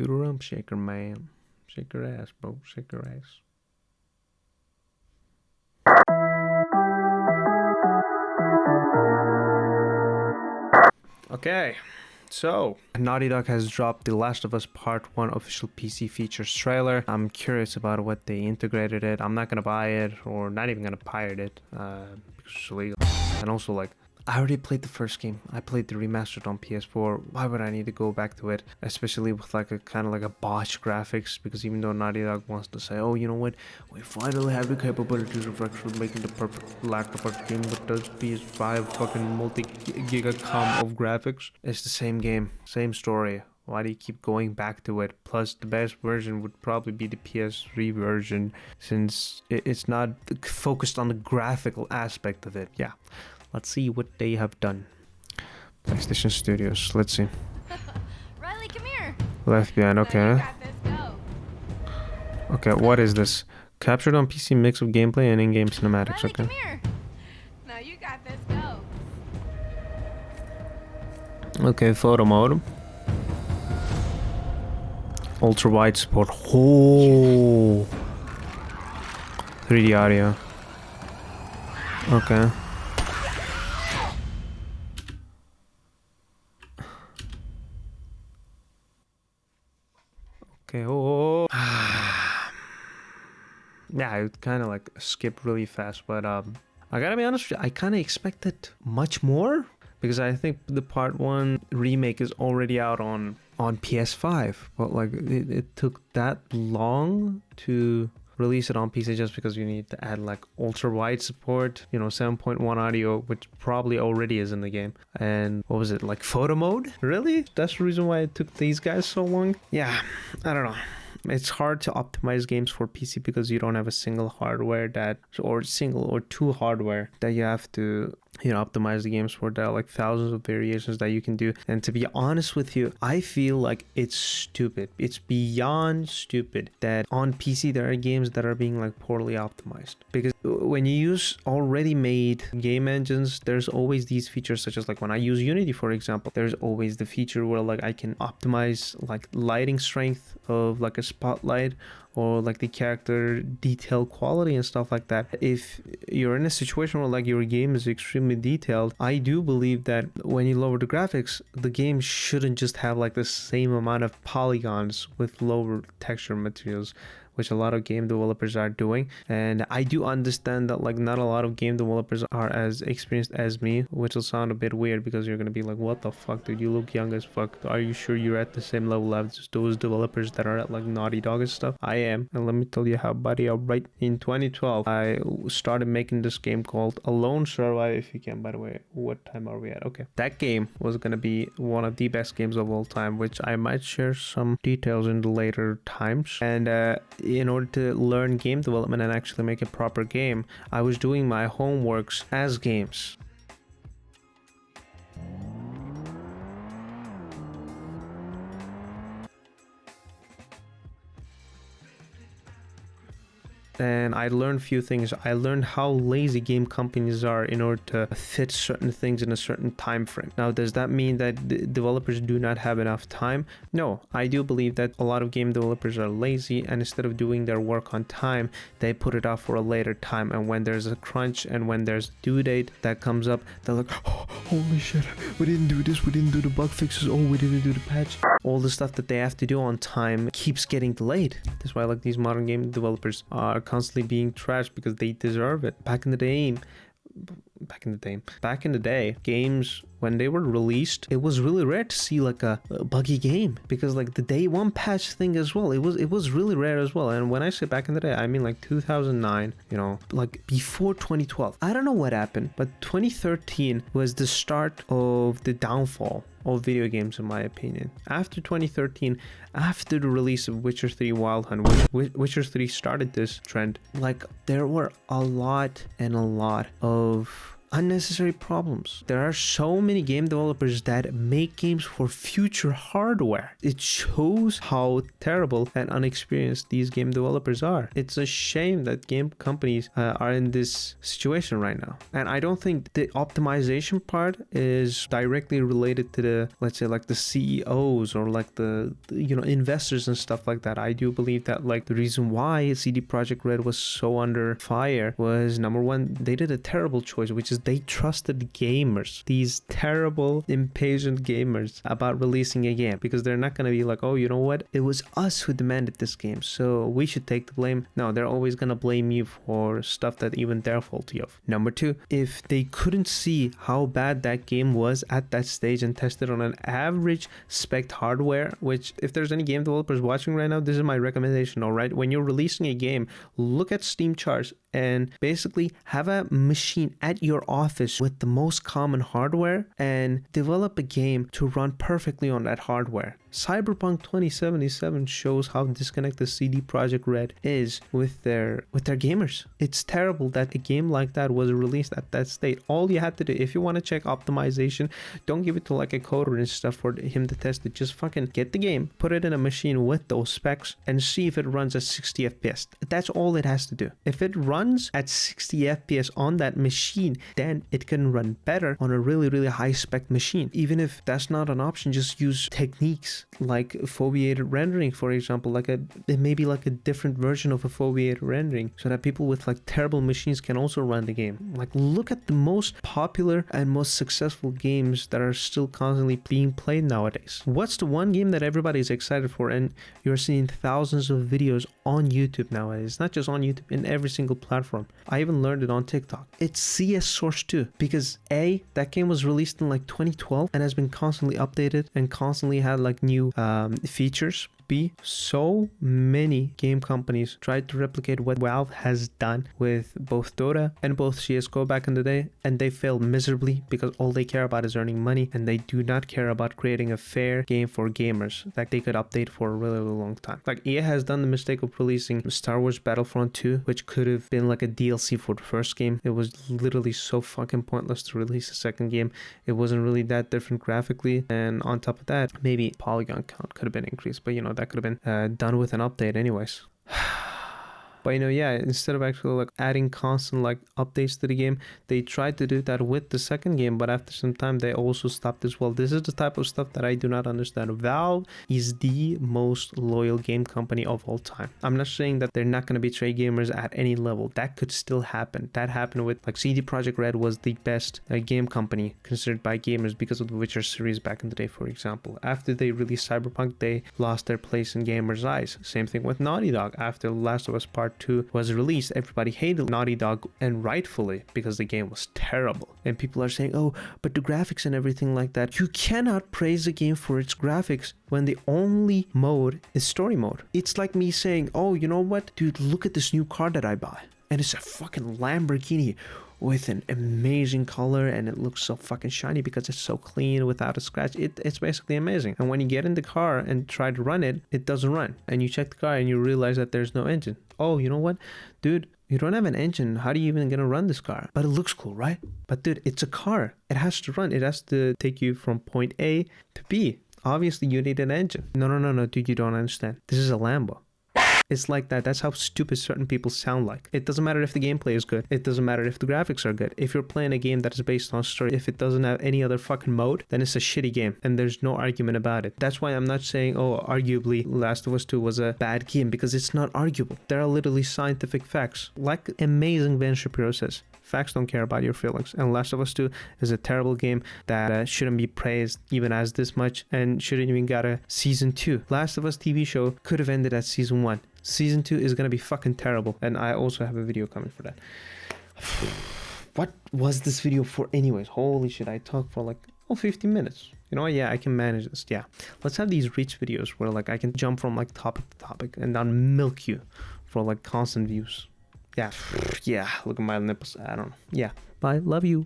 Do the rump shaker, man. Shake your ass, bro. Shake your ass. Okay, so Naughty Dog has dropped The Last of Us Part 1 official PC features trailer. I'm curious about what they integrated it. I'm not gonna buy it or not even gonna pirate it because it's illegal. And also, like, I already played the first game. I played the remastered on PS4. Why would I need to go back to it? Especially with like a kind of like a botched graphics, because even though Naughty Dog wants to say, oh, you know what? We finally have the capabilities of actually making the perfect lack of a game with those PS5 fucking multi-gigacom of graphics. It's the same game, same story. Why do you keep going back to it? Plus, the best version would probably be the PS3 version, since it's not focused on the graphical aspect of it. Yeah. Let's see what they have done. PlayStation Studios. Let's see. Riley, come here. Left Behind. Okay. No, you got this. Go. Okay. What is this? Captured on PC mix of gameplay and in-game cinematics. Riley, Okay. come here. No, you got this. Go. Okay. Photo mode. Ultra wide support. Oh. 3D audio. Okay. Okay, oh. Yeah, I kind of like skipped really fast, but I gotta be honest with you, I kind of expected much more, because I think the Part 1 remake is already out on PS5, but like it took that long to release it on PC just because you need to add like ultra wide support, 7.1 audio, which probably already is in the game. And what was it, like photo mode? Really? That's the reason why it took these guys so long? Yeah, I don't know. It's hard to optimize games for PC because you don't have a single hardware or two hardware that you have to optimize the games for. There are like thousands of variations that you can do, and to be honest with you, I feel like it's stupid. It's beyond stupid that on PC there are games that are being like poorly optimized, because when you use already made game engines, there's always these features, such as like when I use Unity, for example, there's always the feature where like I can optimize like lighting strength of like a spotlight, or like the character detail quality and stuff like that. If you're in a situation where like your game is extremely detailed, I do believe that when you lower the graphics, the game shouldn't just have like the same amount of polygons with lower texture materials, which a lot of game developers are doing. And I do understand that like not a lot of game developers are as experienced as me, which will sound a bit weird because you're gonna be like, what the fuck, dude, you look young as fuck. Are you sure you're at the same level as those developers that are at like Naughty Dog and stuff? I am. And let me tell you how, buddy, right in 2012 I started making this game called Alone Survive. If you can, by the way, what time are we at? Okay, that game was gonna be one of the best games of all time, which I might share some details in the later times. And in order to learn game development and actually make a proper game, I was doing my homeworks as games. And I learned a few things. I learned how lazy game companies are in order to fit certain things in a certain time frame. Now, does that mean that developers do not have enough time? No, I do believe that a lot of game developers are lazy, and instead of doing their work on time, they put it off for a later time. And when there's a crunch and when there's a due date that comes up, they're like, oh, holy shit, we didn't do this, we didn't do the bug fixes, oh, we didn't do the patch. All the stuff that they have to do on time keeps getting delayed. That's why like these modern game developers are constantly being trashed, because they deserve it. Back in the day, games, when they were released, it was really rare to see like a buggy game, because like the day one patch thing as well, it was really rare as well. And when I say back in the day, I mean like 2009, like before 2012. I don't know what happened, but 2013 was the start of the downfall of video games, in my opinion. After 2013, after the release of Witcher 3 Wild Hunt, Witcher 3 started this trend. Like, there were a lot of unnecessary problems. There are so many game developers that make games for future hardware. It shows how terrible and unexperienced these game developers are. It's a shame that game companies are in this situation right now. And I don't think the optimization part is directly related to the, let's say, like the CEOs or like the investors and stuff like that. I do believe that like the reason why CD Projekt Red was so under fire was, number one, they did a terrible choice, which is they trusted gamers, these terrible, impatient gamers, about releasing a game, because they're not going to be like, oh, you know what, it was us who demanded this game, so we should take the blame. No, they're always going to blame you for stuff that even they're faulty of. Number two, if they couldn't see how bad that game was at that stage and tested on an average spec hardware, which if there's any game developers watching right now, this is my recommendation. All right, when you're releasing a game, look at Steam charts and basically have a machine at your office with the most common hardware and develop a game to run perfectly on that hardware. Cyberpunk 2077 shows how disconnected CD Projekt Red is with their gamers. It's terrible that a game like that was released at that state. All you had to do, if you want to check optimization, don't give it to like a coder and stuff for him to test it. Just fucking get the game, put it in a machine with those specs, and see if it runs at 60 FPS. That's all it has to do. If it runs at 60 FPS on that machine, then it can run better on a really, really high spec machine. Even if that's not an option, just use techniques like foveated rendering, for example, maybe like a different version of a foveated rendering, so that people with like terrible machines can also run the game. Like, look at the most popular and most successful games that are still constantly being played nowadays. What's the one game that everybody's excited for, and you're seeing thousands of videos on YouTube nowadays? Not just on YouTube, in every single platform. I even learned it on TikTok. It's CS Source 2, because A, that game was released in like 2012 and has been constantly updated and constantly had like new features. B, so many game companies tried to replicate what Valve has done with both Dota and both CSGO back in the day, and they failed miserably because all they care about is earning money, and they do not care about creating a fair game for gamers that they could update for a really, really long time. Like, EA has done the mistake of releasing Star Wars Battlefront 2, which could have been like a DLC for the first game. It was literally so fucking pointless to release a second game. It wasn't really that different graphically, and on top of that, maybe polygon count could have been increased, but that could have been done with an update anyways. But instead of actually like adding constant like updates to the game, they tried to do that with the second game, but after some time they also stopped as well. This is the type of stuff that I do not understand. Valve is the most loyal game company of all time. I'm not saying that they're not going to betray gamers at any level. That could still happen. That happened with like CD Projekt Red was the best game company considered by gamers because of the Witcher series back in the day, for example. After they released Cyberpunk, they lost their place in gamers' eyes. Same thing with Naughty Dog. After Last of Us Part 2 was released, everybody hated Naughty Dog, and rightfully, because the game was terrible. And people are saying, oh, but the graphics and everything like that. You cannot praise a game for its graphics when the only mode is story mode. It's like me saying, oh, you know what, dude, look at this new car that I buy, and it's a fucking Lamborghini with an amazing color, and it looks so fucking shiny because it's so clean without a scratch. It's basically amazing. And when you get in the car and try to run it, it doesn't run. And you check the car and you realize that there's no engine. Oh, you know what, dude, you don't have an engine. How are you even gonna run this car? But it looks cool, right? But dude, it's a car. It has to run. It has to take you from point A to B. Obviously, you need an engine. No, dude, you don't understand. This is a Lambo. It's like that. That's how stupid certain people sound like. It doesn't matter if the gameplay is good. It doesn't matter if the graphics are good. If you're playing a game that is based on story, if it doesn't have any other fucking mode, then it's a shitty game, and there's no argument about it. That's why I'm not saying, oh, arguably Last of Us 2 was a bad game, because it's not arguable. There are literally scientific facts. Like amazing Ben Shapiro says, facts don't care about your feelings. And Last of Us 2 is a terrible game that shouldn't be praised even as this much, and shouldn't even got a season 2. Last of Us TV show could have ended at season 1. Season 2 is going to be fucking terrible, and I also have a video coming for that. What was this video for anyways? Holy shit, I talked for like 15 minutes. You know what? Yeah, I can manage this. Yeah, let's have these reach videos where like I can jump from like topic to topic and not milk you for like constant views. Yeah, look at my nipples. I don't know. Yeah, bye, love you.